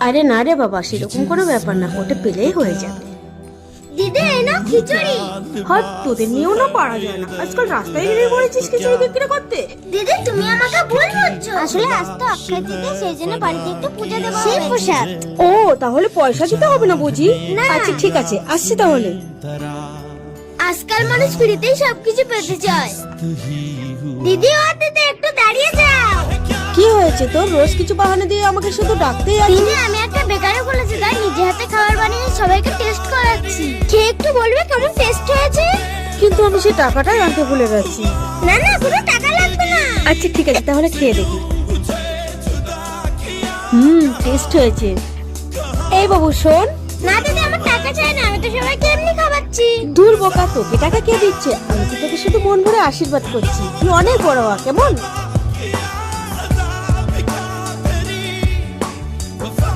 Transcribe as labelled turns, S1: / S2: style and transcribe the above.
S1: আরে না রে বাবা, সেরকম কোনো ব্যাপার না, ওটা পেলেই হয়ে যাবে।
S2: দিদি এই নাও খিচুড়ি।
S1: হট, তোদের নিয়েও না পারা যায় না, আজকাল রাস্তায় বেরিয়ে পড়েছিস খিচুড়ি বিক্রি করতে।
S2: দিদি তুমি আমাকে ভুল বুঝছো, আসলে আজ তো অক্ষয় তৃতীয়া, সেই জন্য বাড়িতে একটু পূজা দেবো। সেই প্রসাদ।
S1: ও তাহলে পয়সা দিতে হবে না বুঝি?
S2: না।
S1: আচ্ছা ঠিক আছে, আসছি তাহলে।
S2: আজকাল মানুষ ফ্রিতেই সবকিছু পেতে চায়। দিদি ও দিদি একটু দাঁড়িয়ে যাও।
S1: কি হয়েছে তোর? রোজ কিছু বাহানা দিয়ে আমাকে শুধু ডাকতেই আছিস।
S2: দিদি আমি একটা বেকারি খুলেছি, তাই নিজে হাতে খাবার বানিয়ে সবাইকে টেস্ট করাচ্ছি। খেয়ে একটু বলবে কেমন টেস্ট হয়েছে।
S1: কিন্তু আমি সেই টাকাটাই আনতে ভুলে গেছি।
S2: না না, কোনো টাকা লাগবে না।
S1: আচ্ছা ঠিক আছে, তাহলে খেয়ে দেখি। টেস্ট হয়েছে। এই বাবু শোন।
S2: না দিদি আমার টাকা চাই না, আমি তো সবাইকে এমনি খাওয়াচ্ছি।
S1: দূর বোকা, তোকে টাকা কে দিচ্ছে? আমি তো তোকে শুধু মন ভরে আশীর্বাদ করছি, তুই অনেক বড় হওয়া কেমন।